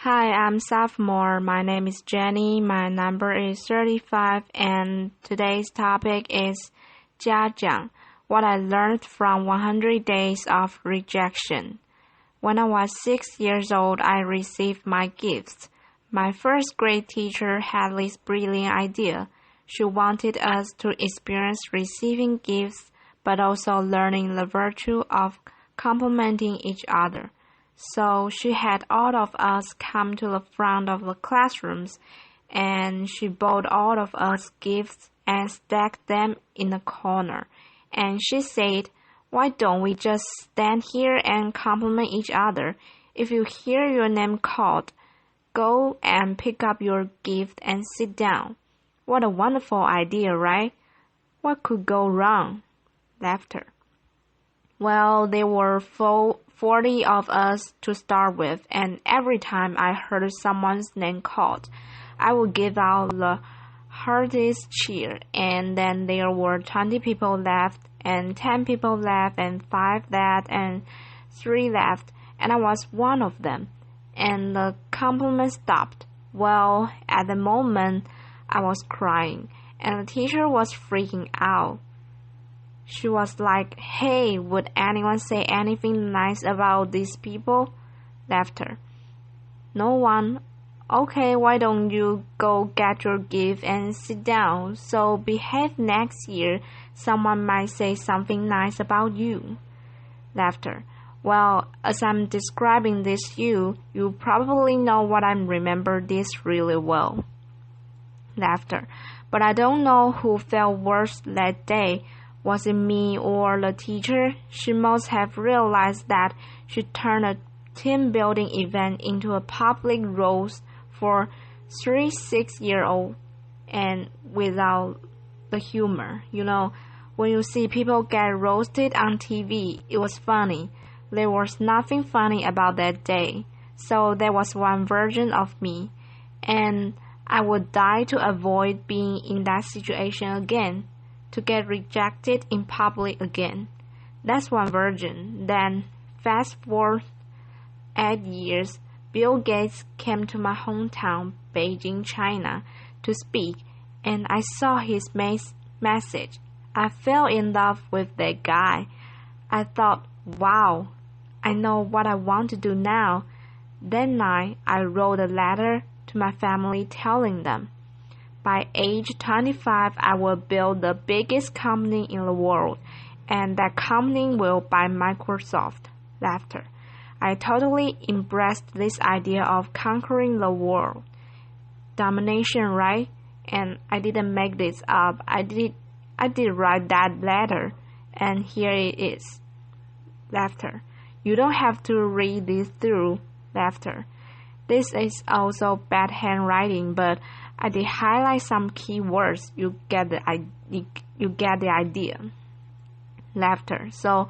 Hi, I'm sophomore. My name is Jenny. My number is 35, and today's topic is Jiang, what I learned from 100 days of rejection. When I was 6 years old, I received my gifts. My first grade teacher had this brilliant idea. She wanted us to experience receiving gifts, but also learning the virtue of complimenting each other. So she had all of us come to the front of the classrooms, and she bought all of us gifts and stacked them in a corner. And she said, "Why don't we just stand here and compliment each other? If you hear your name called, go and pick up your gift and sit down." What a wonderful idea, right? What could go wrong? Laughter. Well, there were 40 of us to start with, and every time I heard someone's name called, I would give out the heartiest cheer, and then there were 20 people left, and 10 people left, and 5 left, and 3 left, and I was one of them, and the compliment stopped. Well, at the moment, I was crying, and the teacher was freaking out. She was like, "Hey, would anyone say anything nice about these people?" Laughter. No one. "Okay, why don't you go get your gift and sit down? So behave next year. Someone might say something nice about you." Laughter. Well, as I'm describing this you probably know what I remember this really well. Laughter. But I don't know who felt worse that day. Was it me or the teacher? She must have realized that she turned a team-building event into a public roast for 3 6-year-olds and without the humor. When you see people get roasted on TV, it was funny. There was nothing funny about that day. So there was one version of me, and I would die to avoid being in that situation again. To get rejected in public again. That's one version. Then, fast forward 8 years, Bill Gates came to my hometown, Beijing, China, to speak, and I saw his message. I fell in love with that guy. I thought, wow, I know what I want to do now. That night, I wrote a letter to my family telling them, by age 25, I will build the biggest company in the world, and that company will buy Microsoft. Laughter. I totally embraced this idea of conquering the world. Domination, right? And I didn't make this up. I did write that letter, and here it is. Laughter. You don't have to read this through. Laughter. This is also bad handwriting, but I did highlight some key words. You get the idea. Laughter. So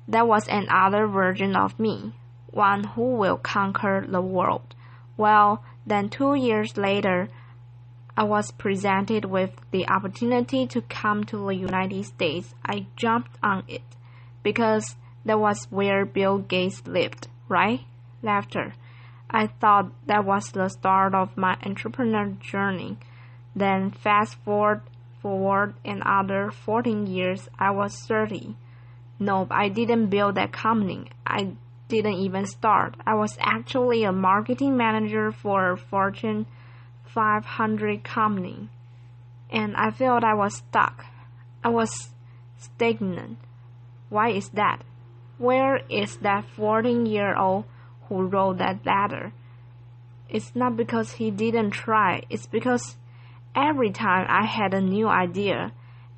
that was another version of me, one who will conquer the world. Well, then 2 years later, I was presented with the opportunity to come to the United States. I jumped on it because that was where Bill Gates lived, right? Laughter. I thought that was the start of my entrepreneurial journey. Then fast forward another 14 years, I was 30. Nope, I didn't build that company. I didn't even start. I was actually a marketing manager for a Fortune 500 company. And I felt I was stuck. I was stagnant. Why is that? Where is that 14-year-old who wrote that letter? It's not because he didn't try. It's because every time I had a new idea,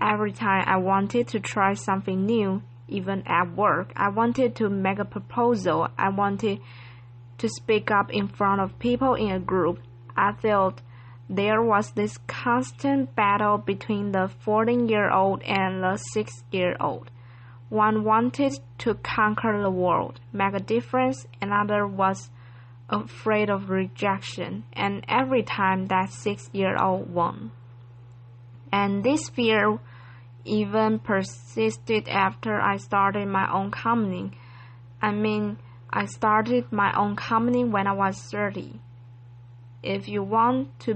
every time I wanted to try something new, even at work, I wanted to make a proposal, I wanted to speak up in front of people in a group, I felt there was this constant battle between the 14-year-old and the 6-year-old. One wanted to conquer the world, make a difference. Another was afraid of rejection, and every time that 6-year-old won. And this fear even persisted after I started my own company. I started my own company when I was 30. If you want to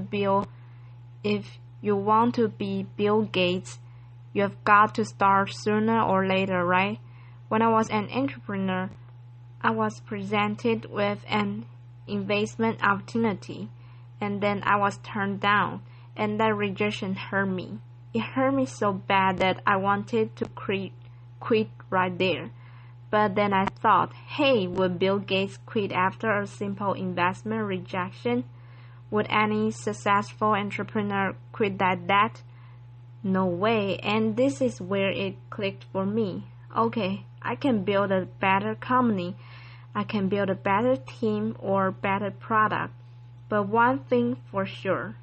be Bill Gates, you have got to start sooner or later, right? When I was an entrepreneur, I was presented with an investment opportunity, and then I was turned down, and that rejection hurt me. It hurt me so bad that I wanted to quit right there. But then I thought, hey, would Bill Gates quit after a simple investment rejection? Would any successful entrepreneur quit like that? No way, and this is where it clicked for me. Okay, I can build a better company, I can build a better team or better product, but one thing for sure,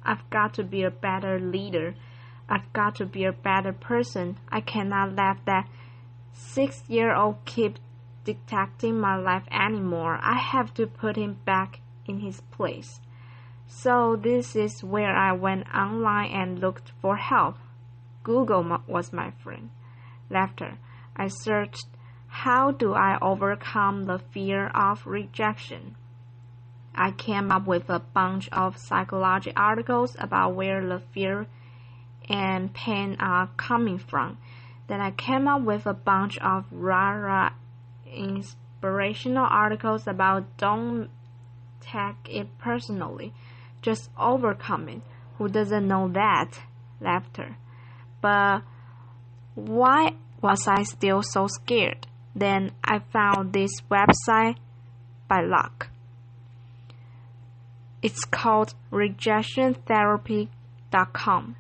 I've got to be a better leader. I've got to be a better person. I cannot let that 6-year-old keep dictating my life anymore. I have to put him back in his place. So this is where I went online and looked for help. Google was my friend. Laughter. I searched, how do I overcome the fear of rejection? I came up with a bunch of psychology articles about where the fear and pain are coming from. Then I came up with a bunch of rah-rah inspirational articles about don't take it personally. Just overcome it. Who doesn't know that? Laughter. But why was I still so scared? Then I found this website by luck. It's called rejectiontherapy.com.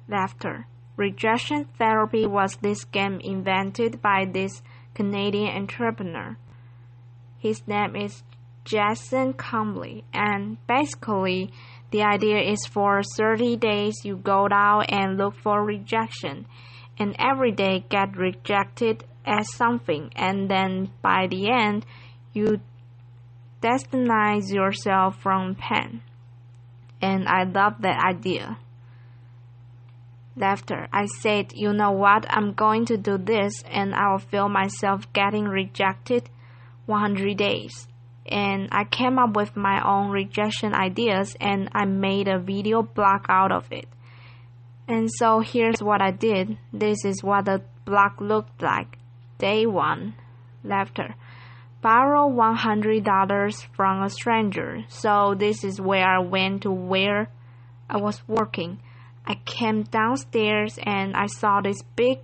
Laughter. Rejection therapy was this game invented by this Canadian entrepreneur. His name is Jason Combley, and basically the idea is for 30 days you go out and look for rejection, and every day get rejected as something, and then by the end you destinize yourself from pain. And I love that idea. Laughter. I said, you know what, I'm going to do this and I'll feel myself getting rejected 100 days. And I came up with my own rejection ideas and I made a video blog out of it. And so here's what I did. This is what the blog looked like. Day 1. Laughter. Borrow $100 from a stranger. So this is where I went to where I was working. I came downstairs and I saw this big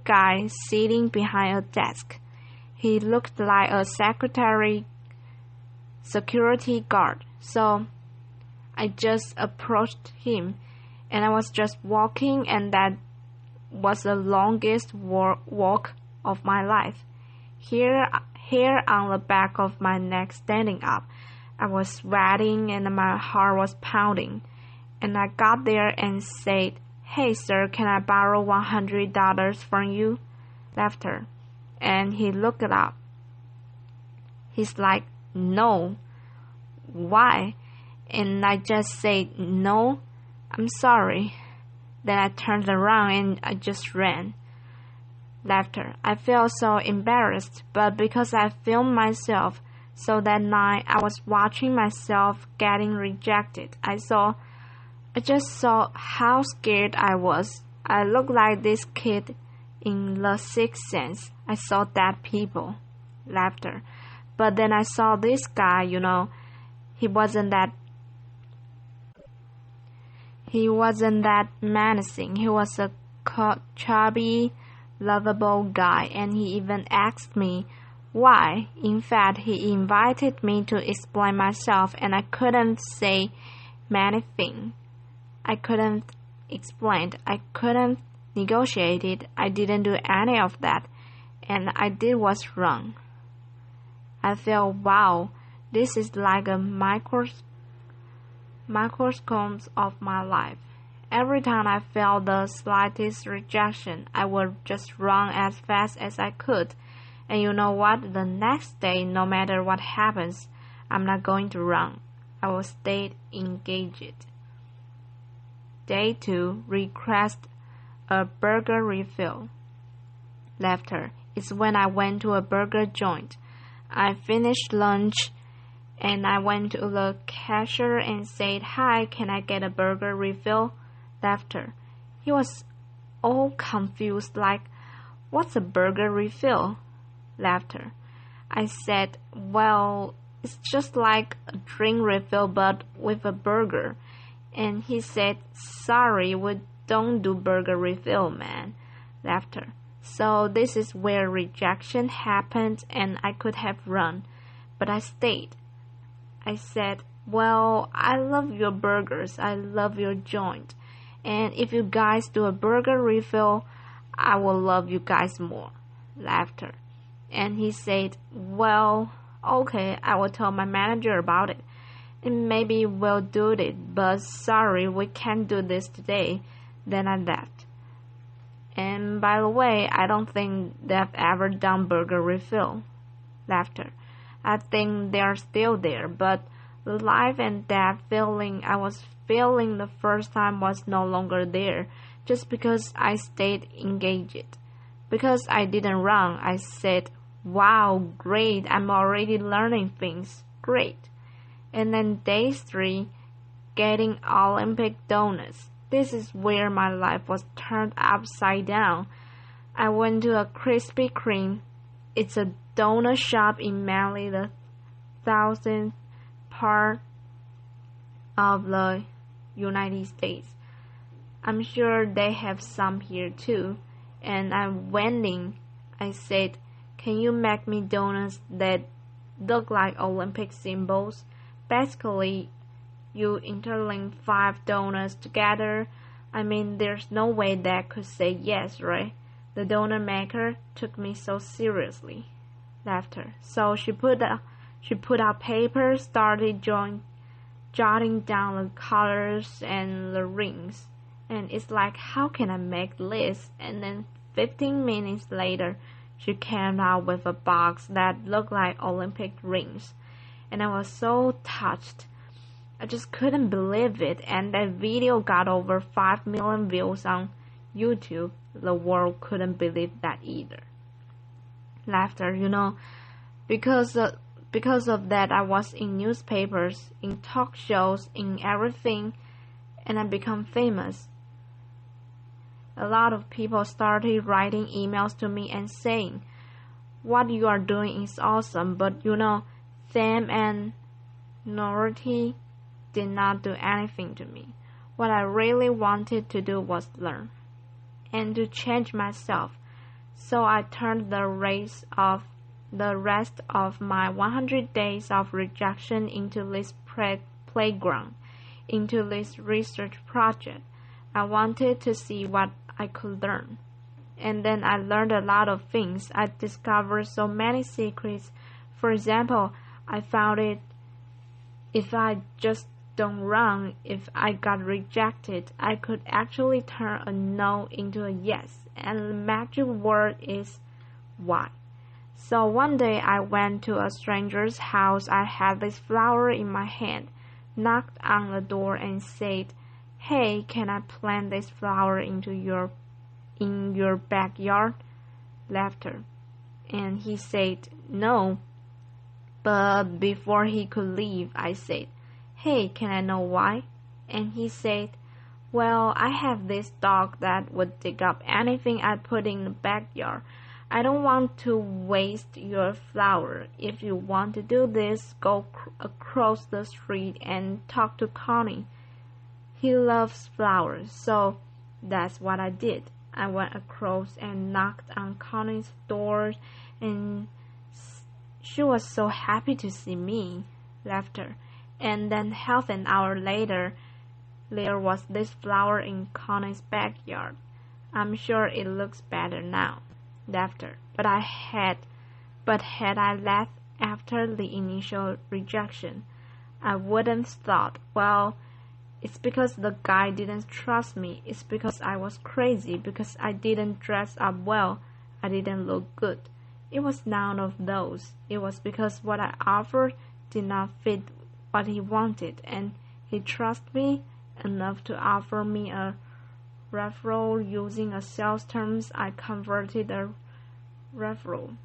guy sitting behind a desk. He looked like a security guard. So I just approached him and I was just walking, and that was the longest walk of my life. Hair on the back of my neck standing up. I was sweating and my heart was pounding. And I got there and said, hey sir, can I borrow $100 from you? Laughter. And he looked it up. He's like, no. Why? And I just said, no, I'm sorry. Then I turned around and I just ran. Laughter. I felt so embarrassed, but because I filmed myself, so that night I was watching myself getting rejected. I just saw how scared I was. I looked like this kid in The Sixth Sense. I saw dead people. Laughter. But then I saw this guy, he wasn't that menacing. He was a chubby, lovable guy, and he even asked me why. In fact, he invited me to explain myself, and I couldn't say many things. I couldn't explain. I couldn't negotiate it. I didn't do any of that, and I did what's wrong. I felt, wow, this is like a microscope of my life. Every time I felt the slightest rejection, I would just run as fast as I could. And you know what? The next day, no matter what happens, I'm not going to run. I will stay engaged. Day 2. Request a burger refill. Laughter. is when I went to a burger joint. I finished lunch and I went to the cashier and said, "Hi, can I get a burger refill?" Laughter. He was all confused, like, "What's a burger refill?" Laughter. I said, "Well, it's just like a drink refill but with a burger." And he said, "Sorry, we don't do burger refill, man." Laughter. So this is where rejection happened and I could have run, but I stayed. I said, "Well, I love your burgers. I love your joint. And if you guys do a burger refill, I will love you guys more." Laughter. And he said, "Well, okay, I will tell my manager about it. And maybe we'll do it, but sorry, we can't do this today." Then I left. And by the way, I don't think they've ever done burger refill. Laughter. I think they're still there, but the life and death feeling I was feeling the first time was no longer there, just because I stayed engaged. Because I didn't run, I said, "Wow, great, I'm already learning things. Great." And then day 3, getting Olympic donuts. This is where my life was turned upside down. I went to a Krispy Kreme. It's a donut shop in mainly the 1000th part of the United States. I'm sure they have some here too. And I went in. I said, "Can you make me donuts that look like Olympic symbols?" Basically, you interlink 5 donuts together. I mean, there's no way that could say yes, right? The donut maker took me so seriously. Laughter. So she put out paper, started jotting down the colors and the rings. And it's like, how can I make this? And then 15 minutes later, she came out with a box that looked like Olympic rings. And I was so touched. I just couldn't believe it. And that video got over 5 million views on YouTube. The world couldn't believe that either. Laughter, because of that, I was in newspapers, in talk shows, in everything, and I become famous. A lot of people started writing emails to me and saying, "What you are doing is awesome, but fame and notoriety did not do anything to me. What I really wanted to do was learn and to change myself." So I turned the rest of my 100 days of rejection into this playground, into this research project. I wanted to see what I could learn. And then I learned a lot of things. I discovered so many secrets. For example, I found it if I just don't run, if I got rejected, I could actually turn a no into a yes. And the magic word is why. So one day I went to a stranger's house. I had this flower in my hand, knocked on the door and said, "Hey, can I plant this flower in your backyard?" Laughter. And he said, "No." But before he could leave, I said, "Hey, can I know why?" And he said, "Well, I have this dog that would dig up anything I put in the backyard. I don't want to waste your flower. If you want to do this, go across the street and talk to Connie. He loves flowers." So that's what I did. I went across and knocked on Connie's door, and she was so happy to see me. Laughter. And then half an hour later, there was this flower in Connie's backyard. I'm sure it looks better now. Laughter. But had I left after the initial rejection, I wouldn't thought, well, it's because the guy didn't trust me. It's because I was crazy, because I didn't dress up well, I didn't look good. It was none of those. It was because what I offered did not fit what he wanted, and he trusted me enough to offer me a referral using a sales terms. I converted a referral.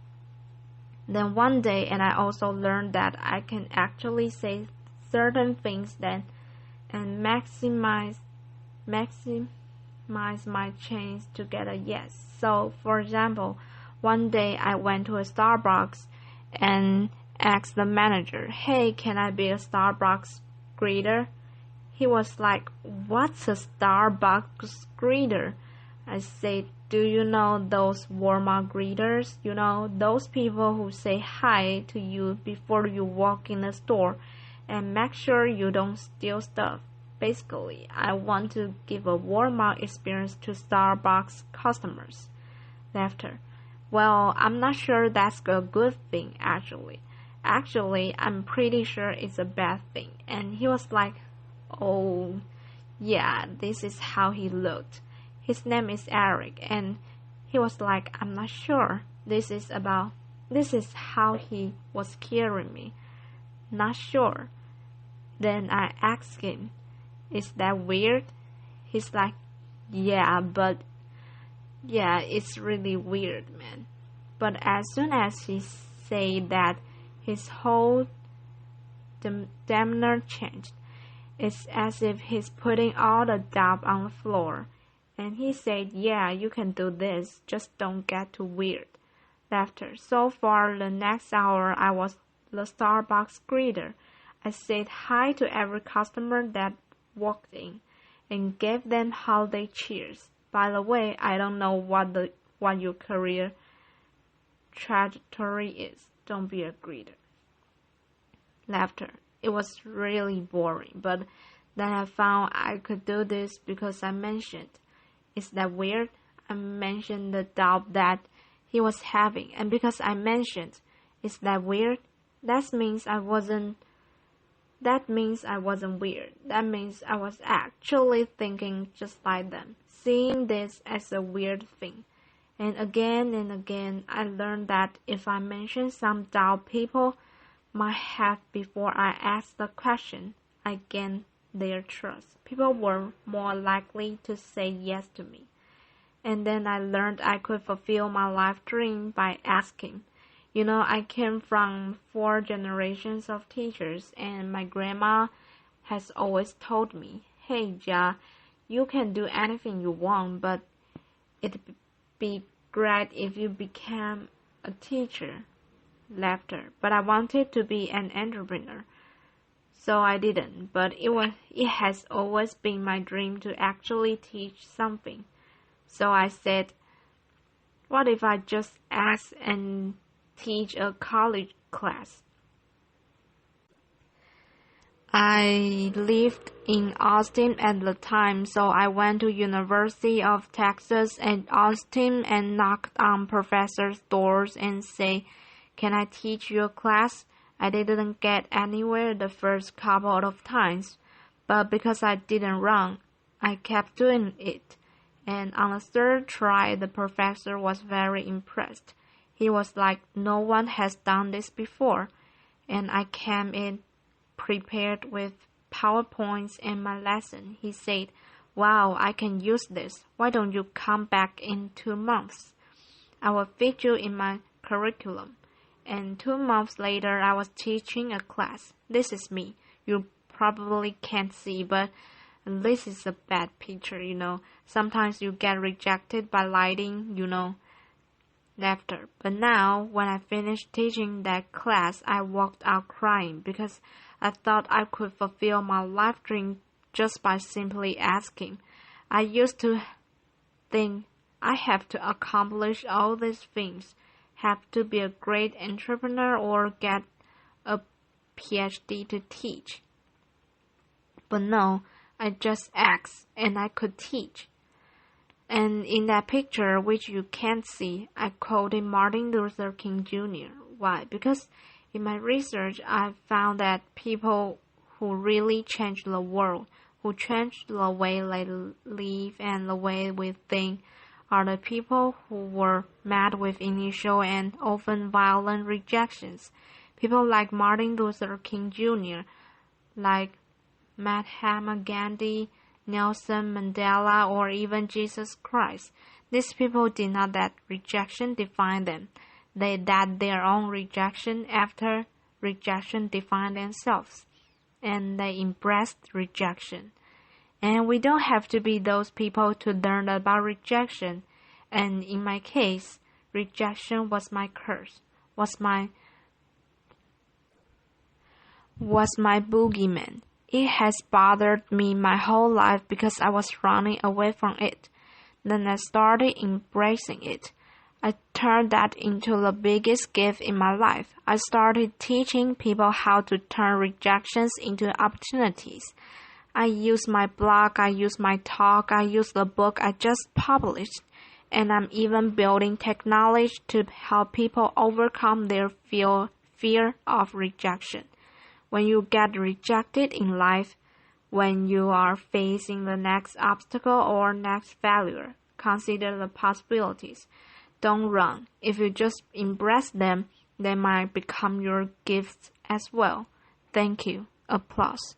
Then one day, and I also learned that I can actually say certain things then and maximize my chance to get a yes. So, for example, one day I went to a Starbucks and asked the manager, "Hey, can I be a Starbucks greeter?" He was like, "What's a Starbucks greeter?" I said, "Do you know those warm-up greeters? You know, those people who say hi to you before you walk in the store and make sure you don't steal stuff. Basically, I want to give a warm-up experience to Starbucks customers." Laughter. Well, I'm not sure that's a good thing, actually. Actually, I'm pretty sure it's a bad thing. And he was like, "Oh, yeah, this is how he looked. His name is Eric." And he was like, "I'm not sure. This is how he was carrying me. Not sure." Then I asked him, "Is that weird?" He's like, "Yeah, it's really weird, man." But as soon as he said that, his whole demeanor changed. It's as if he's putting all the doubt on the floor. And he said, "Yeah, you can do this, just don't get too weird." Laughter. So for the next hour, I was the Starbucks greeter. I said hi to every customer that walked in and gave them holiday cheers. By the way, I don't know what your career trajectory is. Don't be a greeter. Laughter. It was really boring, but then I found I could do this because I mentioned. Is that weird? I mentioned the doubt that he was having, and because I mentioned, is that weird? That means I wasn't weird. That means I was actually thinking just like them, seeing this as a weird thing. And again, I learned that if I mention some doubt people might have before I ask the question, I gain their trust. People were more likely to say yes to me. And then I learned I could fulfill my life dream by asking. You know, I came from 4 generations of teachers, and my grandma has always told me, "Hey, Jia, you can do anything you want, but it'd be great if you became a teacher." Laughter. But I wanted to be an entrepreneur, so I didn't. But it has always been my dream to actually teach something. So I said, what if I just ask and teach a college class? I lived in Austin at the time, so I went to University of Texas at Austin and knocked on professors' doors and say, "Can I teach your class?" I didn't get anywhere the first couple of times, but because I didn't run, I kept doing it. And on the third try, the professor was very impressed. He was like, "No one has done this before." And I came in prepared with PowerPoints and my lesson. He said, "Wow, I can use this. Why don't you come back in 2 months? I will fit you in my curriculum." And 2 months later, I was teaching a class. This is me. You probably can't see, but this is a bad picture, you know. Sometimes you get rejected by lighting, you know. Laughter. But now, when I finished teaching that class, I walked out crying because I thought I could fulfill my life dream just by simply asking. I used to think I have to accomplish all these things, have to be a great entrepreneur or get a PhD to teach. But no, I just asked and I could teach. And in that picture, which you can't see, I quoted Martin Luther King Jr. Why? Because in my research, I found that people who really changed the world, who changed the way they live and the way we think, are the people who were met with initial and often violent rejections. People like Martin Luther King Jr., like Mahatma Gandhi, Nelson Mandela, or even Jesus Christ. These people did not let rejection define them. They let their own rejection after rejection define themselves. And they embraced rejection. And we don't have to be those people to learn about rejection. And in my case, rejection was my curse, was my boogeyman. It has bothered me my whole life because I was running away from it. Then I started embracing it. I turned that into the biggest gift in my life. I started teaching people how to turn rejections into opportunities. I use my blog, I use my talk, I use the book I just published, and I'm even building technology to help people overcome their fear of rejection. When you get rejected in life, when you are facing the next obstacle or next failure, consider the possibilities. Don't run. If you just embrace them, they might become your gifts as well. Thank you. Applause.